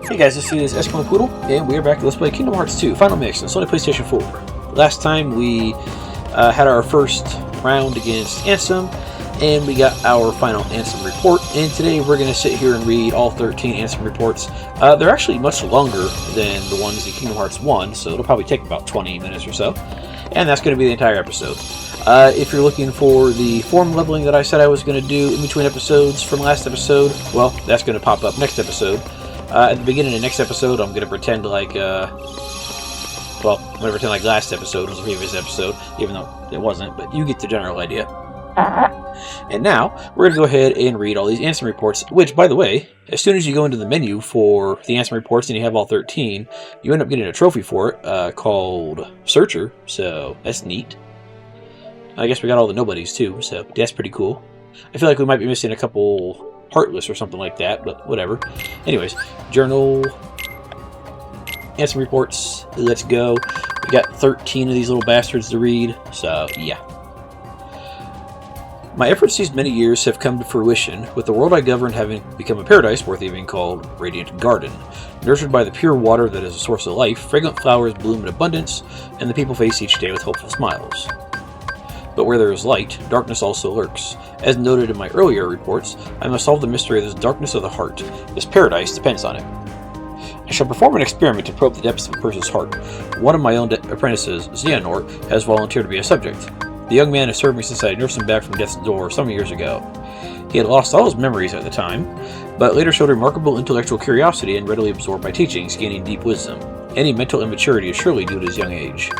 Hey guys, this is Eskimo Poodle, and we are back to Let's Play Kingdom Hearts 2 Final Mix on Sony PlayStation 4. Last time we had our first round against Ansem, and we got our final Ansem report, and today we're going to sit here and read all 13 Ansem reports. They're actually much longer than the ones in Kingdom Hearts 1, so it'll probably take about 20 minutes or so, and that's going to be the entire episode. If you're looking for the form leveling that I said I was going to do in between episodes from last episode, well, that's going to pop up next episode. At the beginning of the next episode, I'm going to pretend like, I'm going to pretend like last episode was the previous episode, even though it wasn't, but you get the general idea. And now, we're going to go ahead and read all these Ansem reports, which, by the way, as soon as you go into the menu for the Ansem reports and you have all 13, you end up getting a trophy for it, called Searcher, so that's neat. I guess we got all the nobodies, too, so that's pretty cool. I feel like we might be missing a couple Heartless or something like that, but whatever. Anyways, journal, Ansem reports, let's go. We got 13 of these little bastards to read, so yeah. My efforts these many years have come to fruition, with the world I govern having become a paradise worthy of being called Radiant Garden. Nurtured by the pure water that is a source of life, fragrant flowers bloom in abundance, and the people face each day with hopeful smiles. But where there is light, darkness also lurks. As noted in my earlier reports, I must solve the mystery of this darkness of the heart. This paradise depends on it. I shall perform an experiment to probe the depths of a person's heart. One of my own apprentices, Xemnas, has volunteered to be a subject. The young man has served me since I nursed him back from death's door some years ago. He had lost all his memories at the time, but later showed remarkable intellectual curiosity and readily absorbed my teachings, gaining deep wisdom. Any mental immaturity is surely due to his young age.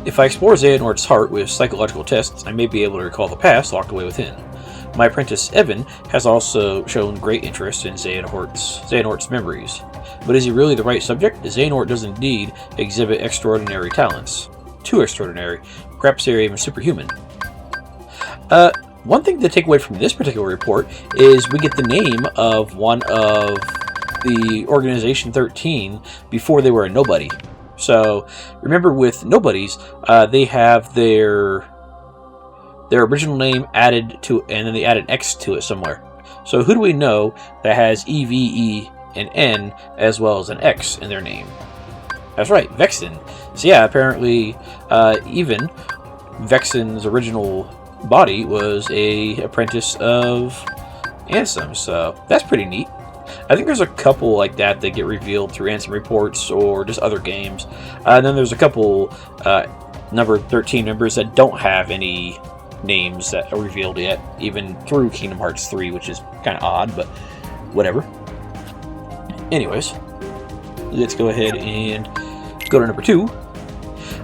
If I explore Xehanort's heart with psychological tests, I may be able to recall the past locked away within. My apprentice, Evan, has also shown great interest in Xehanort's memories. But is he really the right subject? Xehanort does indeed exhibit extraordinary talents. Too extraordinary. Perhaps they're even superhuman. One thing to take away from this particular report is we get the name of one of the Organization 13 before they were a nobody. So, remember with nobodies, they have their original name added to, and then they add an X to it somewhere. So who do we know that has E, V, E, and N, as well as an X in their name? That's right, Vexen. So yeah, apparently, even Vexen's original body was a apprentice of Ansem, so that's pretty neat. I think there's a couple like that get revealed through Ansem reports or just other games. And then there's a couple number 13 members that don't have any names that are revealed yet, even through Kingdom Hearts 3, which is kind of odd, but whatever. Anyways, let's go ahead and go to number 2.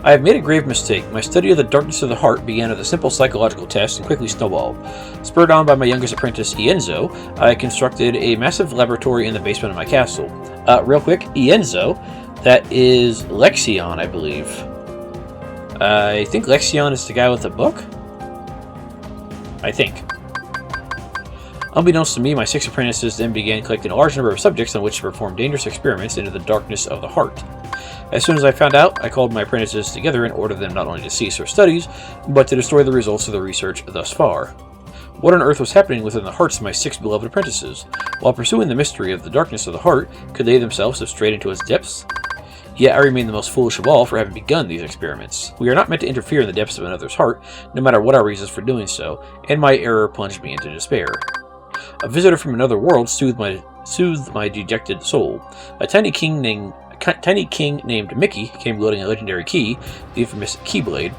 I have made a grave mistake. My study of the darkness of the heart began with a simple psychological test and quickly snowballed. Spurred on by my youngest apprentice, Ienzo, I constructed a massive laboratory in the basement of my castle. Real quick, Ienzo, that is Lexion, I believe. I think Lexion is the guy with the book? I think. Unbeknownst to me, my 6 apprentices then began collecting a large number of subjects on which to perform dangerous experiments into the darkness of the heart. As soon as I found out, I called my apprentices together and ordered them not only to cease their studies, but to destroy the results of the research thus far. What on earth was happening within the hearts of my 6 beloved apprentices? While pursuing the mystery of the darkness of the heart, could they themselves have strayed into its depths? Yet I remain the most foolish of all for having begun these experiments. We are not meant to interfere in the depths of another's heart, no matter what our reasons for doing so, and my error plunged me into despair. A visitor from another world soothed my dejected soul. A tiny king named Mickey came loading a legendary key, the infamous Keyblade,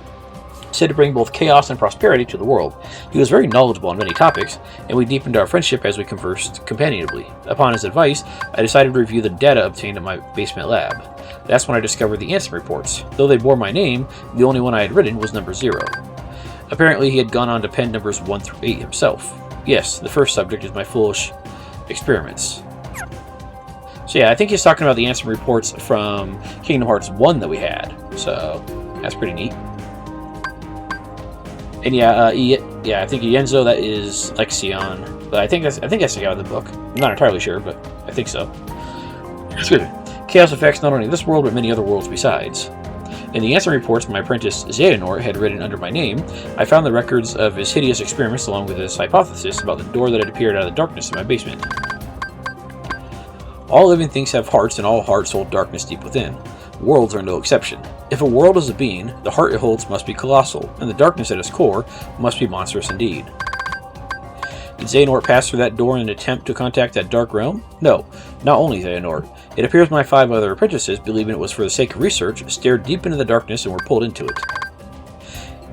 said to bring both chaos and prosperity to the world. He was very knowledgeable on many topics, and we deepened our friendship as we conversed companionably. Upon his advice, I decided to review the data obtained at my basement lab. That's when I discovered the Ansem reports. Though they bore my name, the only one I had written was number 0. Apparently, he had gone on to pen numbers 1 through 8 himself. Yes, the first subject is my foolish experiments. So yeah, I think he's talking about the Ansem reports from Kingdom Hearts 1 that we had. So, that's pretty neat. And yeah, I think Ienzo, that is Lexion. But I think that's the guy with the book. I'm not entirely sure, but I think so. Excuse me. Chaos affects not only this world, but many other worlds besides. In the Ansem reports my apprentice Xehanort had written under my name, I found the records of his hideous experiments along with his hypothesis about the door that had appeared out of the darkness in my basement. All living things have hearts, and all hearts hold darkness deep within. Worlds are no exception. If a world is a being, the heart it holds must be colossal, and the darkness at its core must be monstrous indeed. Did Xehanort pass through that door in an attempt to contact that dark realm? No, not only Xehanort. It appears my 5 other apprentices, believing it was for the sake of research, stared deep into the darkness and were pulled into it.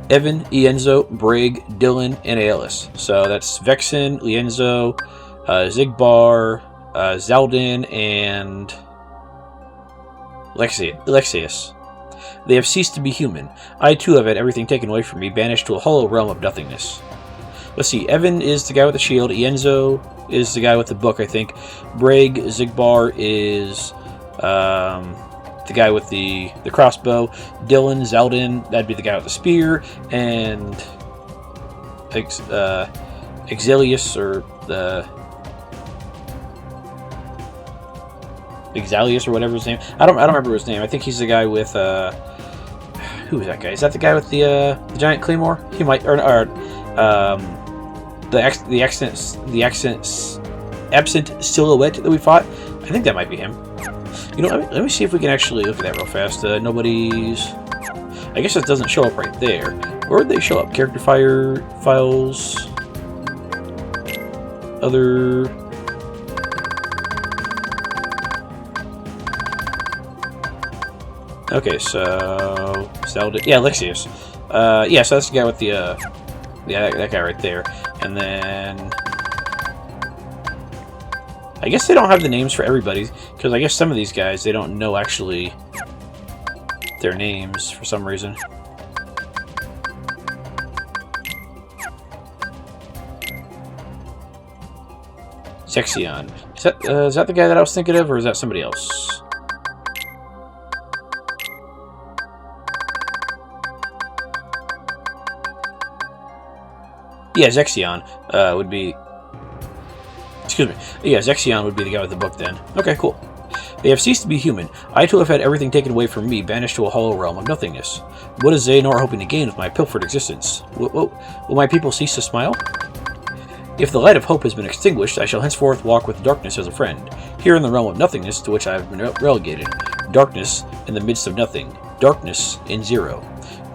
Evan, Ienzo, Brig, Dylan, and Aelis. So that's Vexen, Lienzo, Zigbar, Zaldin, and Alexius. They have ceased to be human. I too have had everything taken away from me, banished to a hollow realm of nothingness. Let's see, Evan is the guy with the shield, Ienzo is the guy with the book, I think. Brig, Zigbar is the guy with the crossbow. Dylan, Zaldin, that'd be the guy with the spear. And Exilius, or the Exalius, or whatever his name. I don't remember his name. I think he's the guy with who is that guy? Is that the guy with the giant claymore? He might, or the absent silhouette that we fought. I think that might be him. You know, let me see if we can actually look at that real fast. Nobody's. I guess it doesn't show up right there. Where would they show up? Character files. Other. Okay, so yeah, Alexius. Yeah, so that's the guy with the yeah, that guy right there. And then I guess they don't have the names for everybody, because I guess some of these guys, they don't know actually their names for some reason. Zexion. Is that the guy that I was thinking of, or is that somebody else? Yeah, Zexion would be... Excuse me. Yeah, Zexion would be the guy with the book then. Okay, cool. They have ceased to be human. I too have had everything taken away from me, banished to a hollow realm of nothingness. What is Xehanort hoping to gain with my pilfered existence? Will my people cease to smile? If the light of hope has been extinguished, I shall henceforth walk with darkness as a friend, here in the realm of nothingness to which I have been relegated. Darkness in the midst of nothing. Darkness in zero.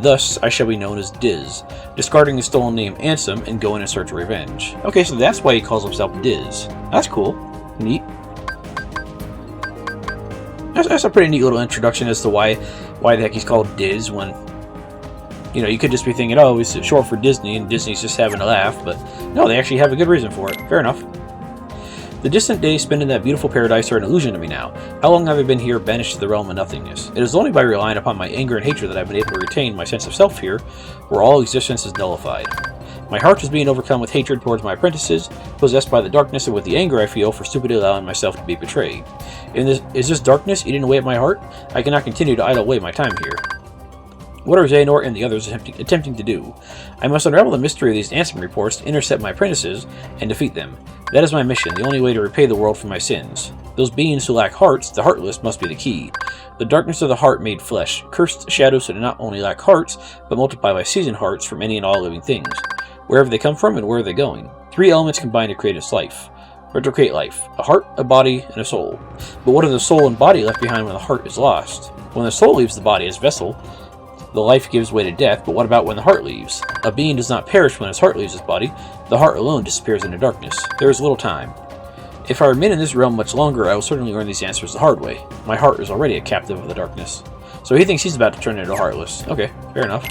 Thus, I shall be known as Diz, discarding the stolen name Ansem and going in search of revenge. Okay, so that's why he calls himself Diz. That's cool. Neat. That's a pretty neat little introduction as to why the heck he's called Diz when, you know, you could just be thinking, oh, it's short for Disney and Disney's just having a laugh, but no, they actually have a good reason for it. Fair enough. The distant days spent in that beautiful paradise are an illusion to me now. How long have I been here, banished to the realm of nothingness? It is only by relying upon my anger and hatred that I've been able to retain my sense of self here, where all existence is nullified. My heart is being overcome with hatred towards my apprentices, possessed by the darkness and with the anger I feel for stupidly allowing myself to be betrayed. Is this darkness eating away at my heart? I cannot continue to idle away my time here. What are Xehanort and the others attempting to do? I must unravel the mystery of these Ansem Reports, intercept my apprentices, and defeat them. That is my mission, the only way to repay the world for my sins. Those beings who lack hearts, the heartless, must be the key. The darkness of the heart made flesh, cursed shadows that not only lack hearts, but multiply by seasoned hearts from any and all living things. Wherever they come from and where are they going? 3 elements combine to create its life. Or to create life. A heart, a body, and a soul. But what are the soul and body left behind when the heart is lost? When the soul leaves the body as vessel, the life gives way to death, but what about when the heart leaves? A being does not perish when his heart leaves his body. The heart alone disappears into darkness. There is little time. If I remain in this realm much longer, I will certainly learn these answers the hard way. My heart is already a captive of the darkness. So he thinks he's about to turn into heartless. Okay, fair enough.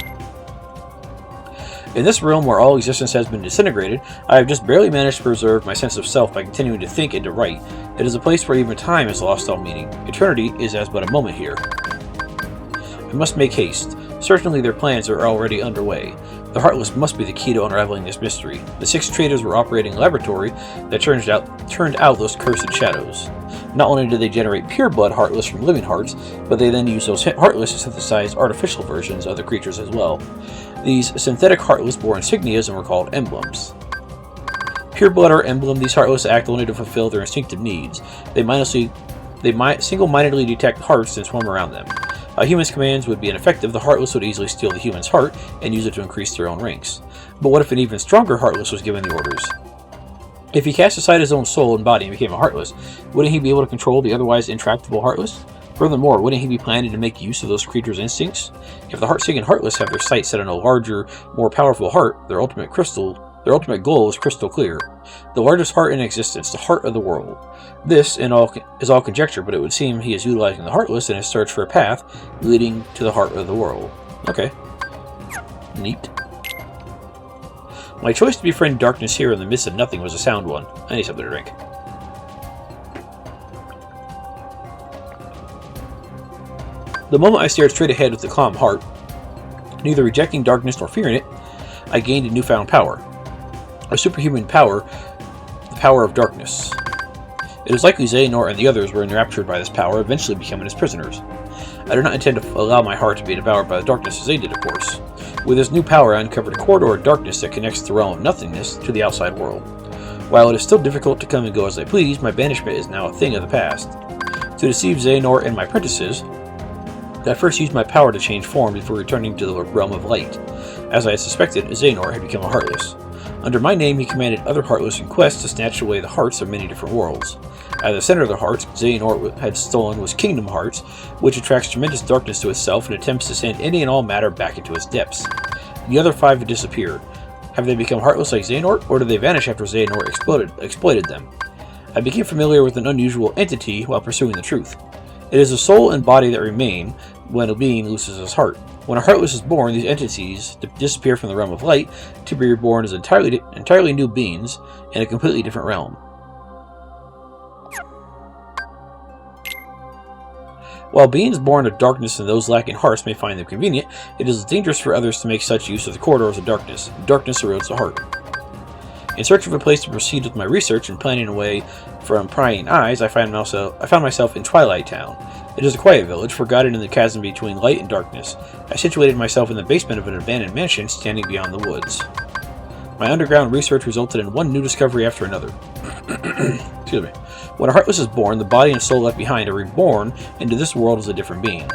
In this realm where all existence has been disintegrated, I have just barely managed to preserve my sense of self by continuing to think and to write. It is a place where even time has lost all meaning. Eternity is as but a moment here. I must make haste. Certainly their plans are already underway. The Heartless must be the key to unraveling this mystery. The 6 traitors were operating a laboratory that turned out those cursed shadows. Not only did they generate pure blood Heartless from living hearts, but they then used those Heartless to synthesize artificial versions of the creatures as well. These synthetic Heartless bore insignias and were called emblems. Pure blood or emblem, these Heartless act only to fulfill their instinctive needs. They single-mindedly detect hearts and swarm around them. A human's commands would be ineffective. The Heartless would easily steal the human's heart and use it to increase their own ranks. But what if an even stronger Heartless was given the orders? If he cast aside his own soul and body and became a Heartless, wouldn't he be able to control the otherwise intractable Heartless? Furthermore, wouldn't he be planning to make use of those creatures' instincts? If the Heart-Seeking Heartless have their sights set on a larger, more powerful heart, their ultimate goal is crystal clear. The largest heart in existence, the heart of the world. This is all conjecture, but it would seem he is utilizing the Heartless in his search for a path leading to the heart of the world. Okay. Neat. My choice to befriend Darkness here in the midst of nothing was a sound one. I need something to drink. The moment I stared straight ahead with a calm heart, neither rejecting darkness nor fearing it, I gained a newfound power. A superhuman power, the power of darkness. It is likely Xehanort and the others were enraptured by this power, eventually becoming his prisoners. I do not intend to allow my heart to be devoured by the darkness as they did, of course. With this new power, I uncovered a corridor of darkness that connects the realm of nothingness to the outside world. While it is still difficult to come and go as I please, my banishment is now a thing of the past. To deceive Xehanort and my apprentices, I first used my power to change form before returning to the realm of light. As I had suspected, Xehanort had become a Heartless. Under my name, he commanded other Heartless in quest to snatch away the hearts of many different worlds. At the center of the hearts Xehanort had stolen was Kingdom Hearts, which attracts tremendous darkness to itself and attempts to send any and all matter back into its depths. The other 5 have disappeared. Have they become Heartless like Xehanort, or did they vanish after Xehanort exploited them? I became familiar with an unusual entity while pursuing the truth. It is the soul and body that remain when a being loses his heart. When a Heartless is born, these entities disappear from the realm of light to be reborn as entirely new beings in a completely different realm. While beings born of darkness and those lacking hearts may find them convenient, it is dangerous for others to make such use of the corridors of darkness. Darkness erodes the heart. In search of a place to proceed with my research and planning away from prying eyes, I found myself in Twilight Town. It is a quiet village, forgotten in the chasm between light and darkness. I situated myself in the basement of an abandoned mansion standing beyond the woods. My underground research resulted in one new discovery after another. Excuse me. When a Heartless is born, the body and soul left behind are reborn into this world as a different being.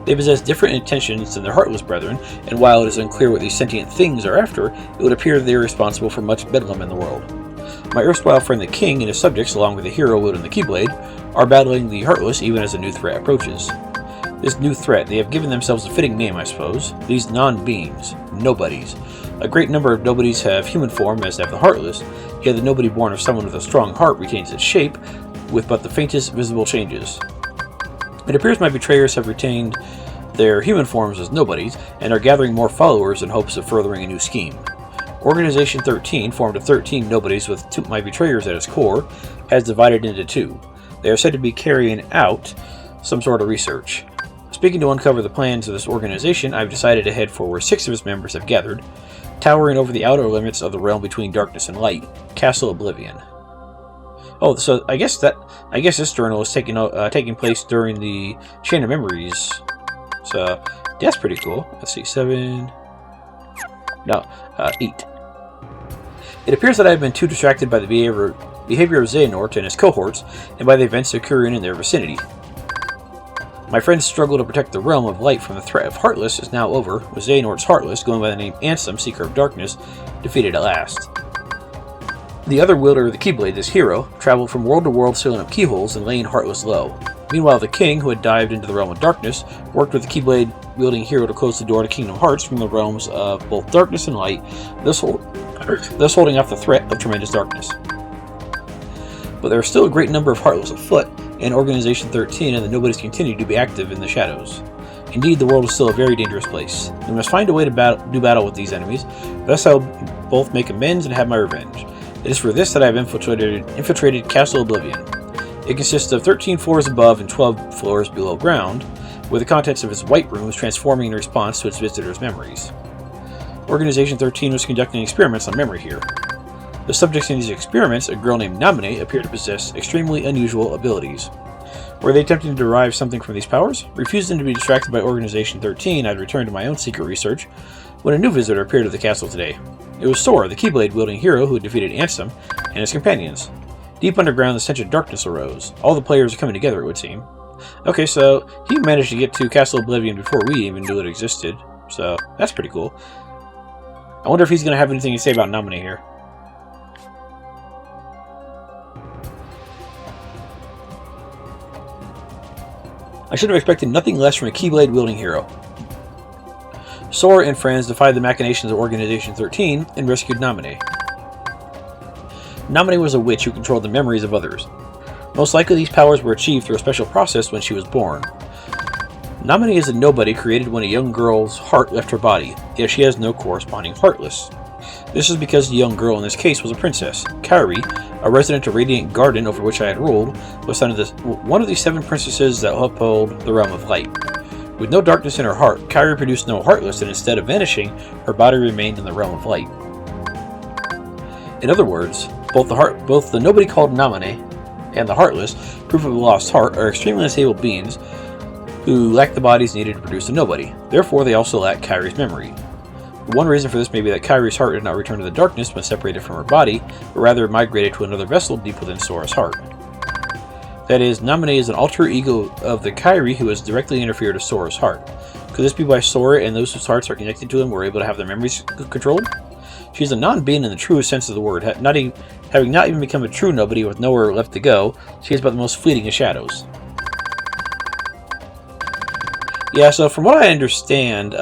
They possess different intentions than their Heartless brethren, and while it is unclear what these sentient things are after, it would appear that they are responsible for much bedlam in the world. My erstwhile friend the King and his subjects, along with the hero wielding the Keyblade, are battling the Heartless even as a new threat approaches. This new threat, they have given themselves a fitting name, I suppose. These non-beings, nobodies. A great number of nobodies have human form, as have the Heartless, yet the nobody born of someone with a strong heart retains its shape, with but the faintest visible changes. It appears my betrayers have retained their human forms as nobodies, and are gathering more followers in hopes of furthering a new scheme. Organization 13, formed of 13 nobodies with my betrayers at its core, has divided into 2. They are said to be carrying out some sort of research. Speaking to uncover the plans of this organization, I've decided to head for where 6 of its members have gathered, towering over the outer limits of the realm between darkness and light, Castle Oblivion. Oh, so I guess this journal is taking place during the Chain of Memories. So that's pretty cool. Let's see, 8. It appears that I have been too distracted by the behavior of Xehanort and his cohorts, and by the events occurring in their vicinity. My friend's struggle to protect the realm of light from the threat of Heartless is now over, with Xehanort's Heartless, going by the name Ansem, Seeker of Darkness, defeated at last. The other wielder of the Keyblade, this hero, traveled from world to world sealing up keyholes and laying Heartless low. Meanwhile, the King, who had dived into the realm of darkness, worked with the Keyblade-wielding hero to close the door to Kingdom Hearts from the realms of both darkness and light, thus holding off the threat of tremendous darkness. But there are still a great number of Heartless afoot, and Organization 13 and the nobodies continue to be active in the shadows. Indeed, the world is still a very dangerous place. We must find a way to do battle with these enemies, thus I will both make amends and have my revenge. It is for this that I have infiltrated Castle Oblivion. It consists of 13 floors above and 12 floors below ground, with the contents of its white rooms transforming in response to its visitors' memories. Organization 13 was conducting experiments on memory here. The subjects in these experiments, a girl named Namine, appear to possess extremely unusual abilities. Were they attempting to derive something from these powers? Refusing to be distracted by Organization 13, I'd returned to my own secret research, when a new visitor appeared at the castle today. It was Sora, the Keyblade-wielding hero who had defeated Ansem and his companions. Deep underground, the stench of darkness arose. All the players are coming together, it would seem. Okay, so he managed to get to Castle Oblivion before we even knew it existed, so that's pretty cool. I wonder if he's going to have anything to say about Namine here. I should have expected nothing less from a Keyblade-wielding hero. Sora and friends defied the machinations of Organization 13 and rescued Namine. Namine was a witch who controlled the memories of others. Most likely these powers were achieved through a special process when she was born. Namine is a nobody created when a young girl's heart left her body, yet she has no corresponding heartless. This is because the young girl in this case was a princess. Kairi, a resident of Radiant Garden over which I had ruled, was one of the 7 princesses that uphold the realm of light. With no darkness in her heart, Kairi produced no heartless, and instead of vanishing, her body remained in the realm of light. In other words, both the nobody called Namine and the heartless, proof of a lost heart, are extremely unstable beings who lack the bodies needed to produce a nobody. Therefore, they also lack Kairi's memory. One reason for this may be that Kairi's heart did not return to the darkness when separated from her body, but rather migrated to another vessel deep within Sora's heart. That is, Namine is an alter ego of the Kairi who has directly interfered with Sora's heart. Could this be why Sora and those whose hearts are connected to him were able to have their memories controlled? She is a non-being in the truest sense of the word, having not even become a true nobody with nowhere left to go. She is but the most fleeting of shadows. Yeah, so from what I understand,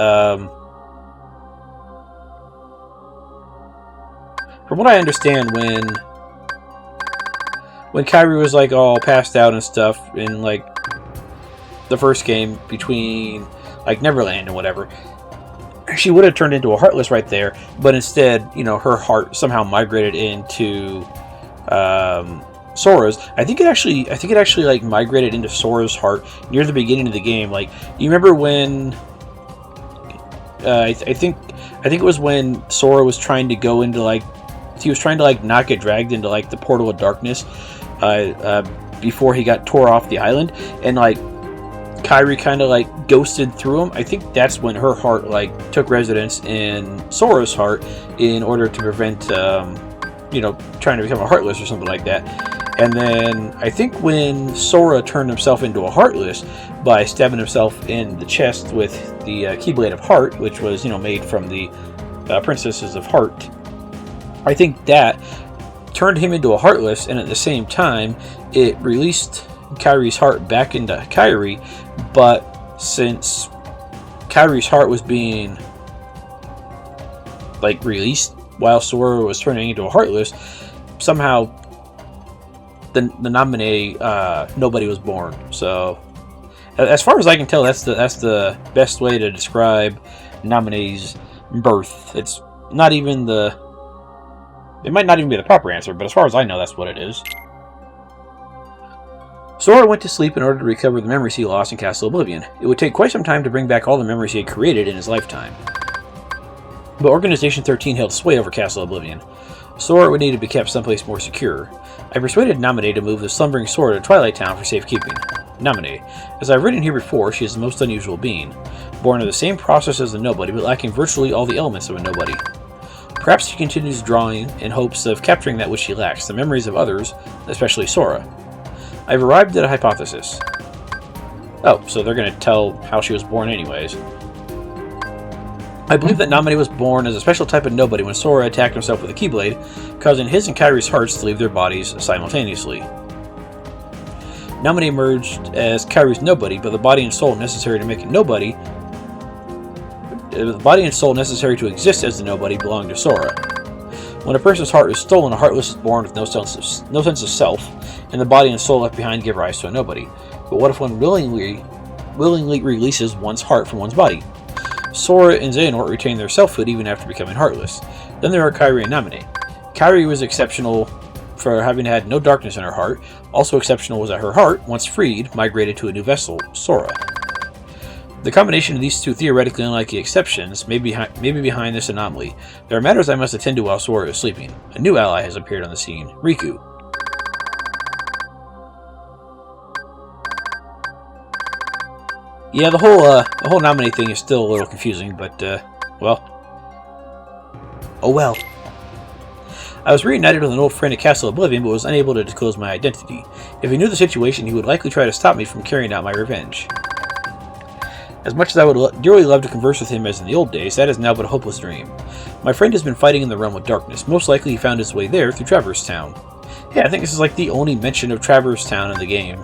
when Kairi was like all passed out and stuff in like the first game between like Neverland and whatever, she would have turned into a heartless right there, but instead, you know, her heart somehow migrated into Sora's. I think it actually like migrated into Sora's heart near the beginning of the game. Like, you remember when I think it was when Sora was trying to go into like, he was trying to like not get dragged into like the portal of darkness before he got tore off the island, and like Kairi kind of like ghosted through him. I think that's when her heart like took residence in Sora's heart in order to prevent trying to become a heartless or something like that. And then I think when Sora turned himself into a heartless by stabbing himself in the chest with the Keyblade of Heart, which was made from the Princesses of Heart, I think that turned him into a heartless, and at the same time it released Kairi's heart back into Kairi. But since Kairi's heart was being like released while Sora was turning into a heartless, somehow the Namine nobody was born. So as far as I can tell, that's the best way to describe Namine's birth. It might not even be the proper answer, but as far as I know, that's what it is. Sora went to sleep in order to recover the memories he lost in Castle Oblivion. It would take quite some time to bring back all the memories he had created in his lifetime. But Organization 13 held sway over Castle Oblivion. Sora would need to be kept someplace more secure. I persuaded Namine to move the slumbering Sora to Twilight Town for safekeeping. Namine, as I've written here before, she is the most unusual being. Born of the same process as the nobody, but lacking virtually all the elements of a nobody. Perhaps she continues drawing in hopes of capturing that which she lacks, the memories of others, especially Sora. I've arrived at a hypothesis. Oh, so they're going to tell how she was born anyways. I believe that Namine was born as a special type of nobody when Sora attacked himself with a Keyblade, causing his and Kairi's hearts to leave their bodies simultaneously. Namine emerged as Kairi's nobody, but the body and soul necessary to make a nobody, the body and soul necessary to exist as the nobody, belong to Sora. When a person's heart is stolen, a heartless is born with no sense of self, and the body and soul left behind give rise to a nobody. But what if one willingly releases one's heart from one's body? Sora and Xehanort retain their selfhood even after becoming heartless. Then there are Kairi and Namine. Kairi was exceptional for having had no darkness in her heart. Also exceptional was that her heart, once freed, migrated to a new vessel, Sora. The combination of these two theoretically unlikely exceptions may be behind this anomaly. There are matters I must attend to while Sora is sleeping. A new ally has appeared on the scene, Riku. Yeah, the whole Namine thing is still a little confusing, but well. Oh well. I was reunited with an old friend at Castle Oblivion, but was unable to disclose my identity. If he knew the situation, he would likely try to stop me from carrying out my revenge. As much as I would dearly love to converse with him as in the old days, that is now but a hopeless dream. My friend has been fighting in the realm of darkness. Most likely he found his way there through Traverse Town. Yeah, I think this is like the only mention of Traverse Town in the game.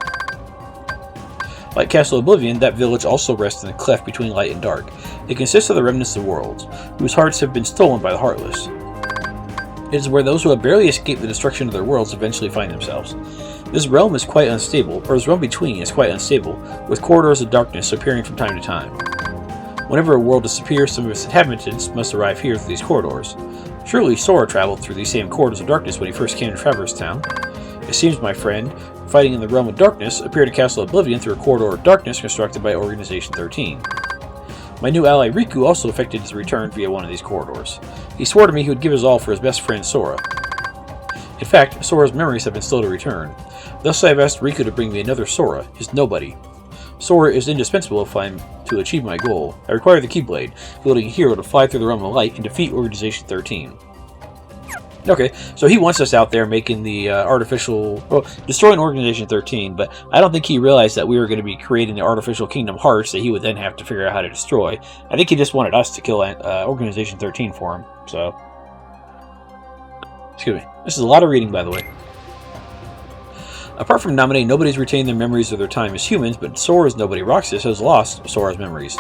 Like Castle Oblivion, that village also rests in a cleft between light and dark. It consists of the remnants of worlds, whose hearts have been stolen by the Heartless. It is where those who have barely escaped the destruction of their worlds eventually find themselves. This realm is quite unstable, or this realm between is quite unstable, with corridors of darkness appearing from time to time. Whenever a world disappears, some of its inhabitants must arrive here through these corridors. Surely Sora traveled through these same corridors of darkness when he first came to Traverse Town. It seems my friend, fighting in the realm of darkness, appeared at Castle Oblivion through a corridor of darkness constructed by Organization 13. My new ally Riku also effected his return via one of these corridors. He swore to me he would give his all for his best friend Sora. In fact, Sora's memories have been slow to return. Thus I have asked Riku to bring me another Sora, his nobody. Sora is indispensable if I am to achieve my goal. I require the Keyblade, wielding a hero to fly through the realm of light and defeat Organization 13. Okay, so he wants us out there making the destroying Organization 13, but I don't think he realized that we were going to be creating the artificial Kingdom Hearts that he would then have to figure out how to destroy. I think he just wanted us to kill Organization 13 for him, so... Excuse me. This is a lot of reading, by the way. Apart from Naminé, nobody's retained their memories of their time as humans, but Sora's nobody Roxas has lost Sora's memories.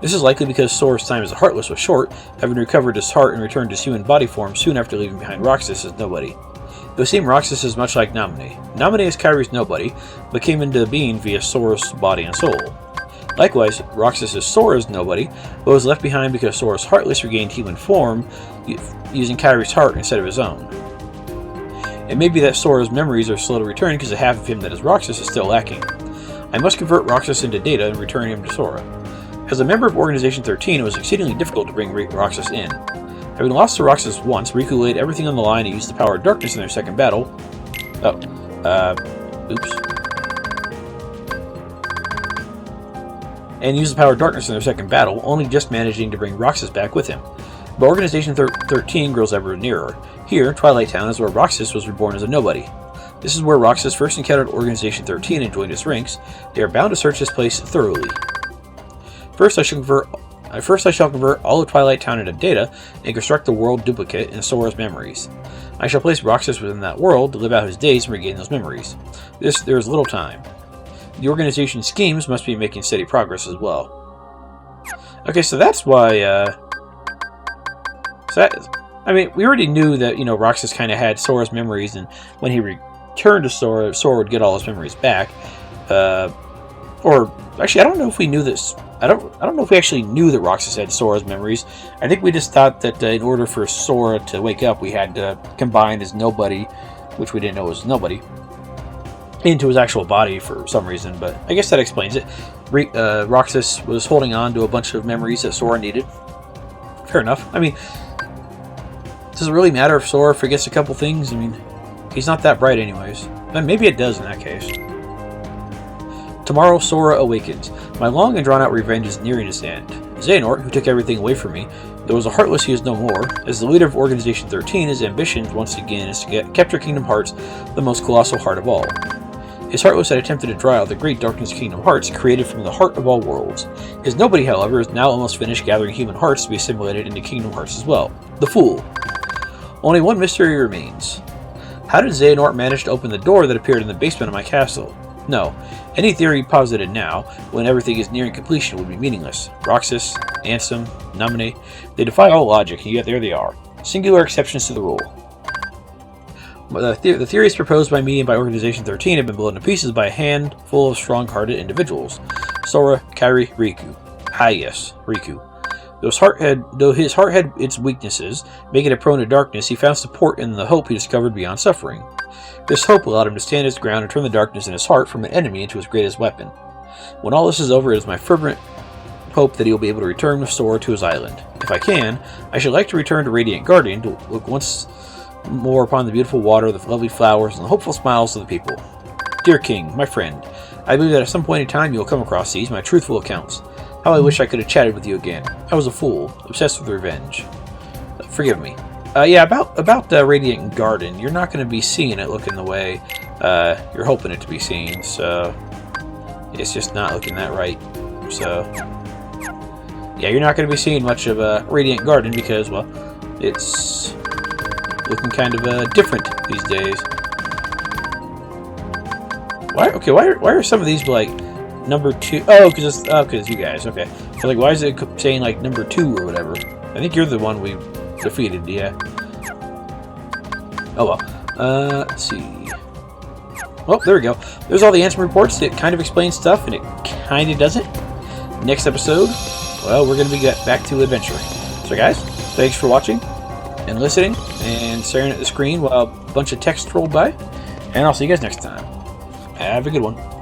This is likely because Sora's time as a Heartless was short, having recovered his heart and returned to his human body form soon after leaving behind Roxas as nobody. It would seem Roxas is much like Naminé. Naminé is Kairi's nobody, but came into being via Sora's body and soul. Likewise, Roxas is Sora's nobody, but was left behind because Sora's Heartless regained human form using Kairi's heart instead of his own. It may be that Sora's memories are slow to return because the half of him that is Roxas is still lacking. I must convert Roxas into data and return him to Sora. As a member of Organization 13, it was exceedingly difficult to bring Roxas in. Having lost to Roxas once, Riku laid everything on the line and used the power of darkness in their second battle. Used the power of darkness in their second battle, only just managing to bring Roxas back with him. But Organization 13 grows ever nearer. Here, Twilight Town is where Roxas was reborn as a nobody. This is where Roxas first encountered Organization 13 and joined its ranks. They are bound to search this place thoroughly. First I shall convert all of Twilight Town into data and construct the world duplicate in Sora's memories. I shall place Roxas within that world to live out his days and regain those memories. There is little time. The organization's schemes must be making steady progress as well. Okay, so that's why, we already knew that, Roxas kind of had Sora's memories, and when he returned to Sora, Sora would get all his memories back. Or, actually, I don't know if we knew this. I don't know if we actually knew that Roxas had Sora's memories. I think we just thought that in order for Sora to wake up, we had to combine his nobody, which we didn't know was nobody, into his actual body for some reason, but I guess that explains it. Roxas was holding on to a bunch of memories that Sora needed. Fair enough. Does it really matter if Sora forgets a couple things? He's not that bright anyways. But maybe it does in that case. Tomorrow Sora awakens. My long and drawn-out revenge is nearing its end. Xehanort, who took everything away from me, though as a Heartless he is no more, as the leader of Organization 13, his ambition once again is to capture Kingdom Hearts, the most colossal heart of all. His Heartless had attempted to draw out the great darkness Kingdom Hearts, created from the heart of all worlds. His nobody, however, is now almost finished gathering human hearts to be assimilated into Kingdom Hearts as well. The Fool. Only one mystery remains. How did Xehanort manage to open the door that appeared in the basement of my castle? No, any theory posited now, when everything is nearing completion, would be meaningless. Roxas, Ansem, Naminé, they defy all logic, and yet there they are. Singular exceptions to the rule. The theories proposed by me and by Organization 13 have been blown to pieces by a handful of strong-hearted individuals. Sora, Kairi, Riku. Ah yes, Riku. Though his heart had its weaknesses, making it prone to darkness, he found support in the hope he discovered beyond suffering. This hope allowed him to stand his ground and turn the darkness in his heart from an enemy into his greatest weapon. When all this is over, it is my fervent hope that he will be able to return with Sora to his island. If I can, I should like to return to Radiant Garden to look once more upon the beautiful water, the lovely flowers, and the hopeful smiles of the people. Dear King, my friend, I believe that at some point in time you will come across these, my truthful accounts. How I wish I could have chatted with you again. I was a fool, obsessed with revenge. Forgive me. About Radiant Garden, you're not going to be seeing it looking the way you're hoping it to be seen, so it's just not looking that right. So, yeah, you're not going to be seeing much of Radiant Garden because, well, it's looking kind of different these days. Why are some of these like number 2? Oh, because you guys. Okay. So like, why is it saying like number 2 or whatever? I think you're the one we defeated. Yeah. Oh well. Let's see. Well, there we go. There's all the Ansem Reports. It kind of explains stuff, and it kind of doesn't. Next episode, well, we're going to be back to adventure. So, guys, thanks for watching and listening and staring at the screen while a bunch of text rolled by. And I'll see you guys next time. Have a good one.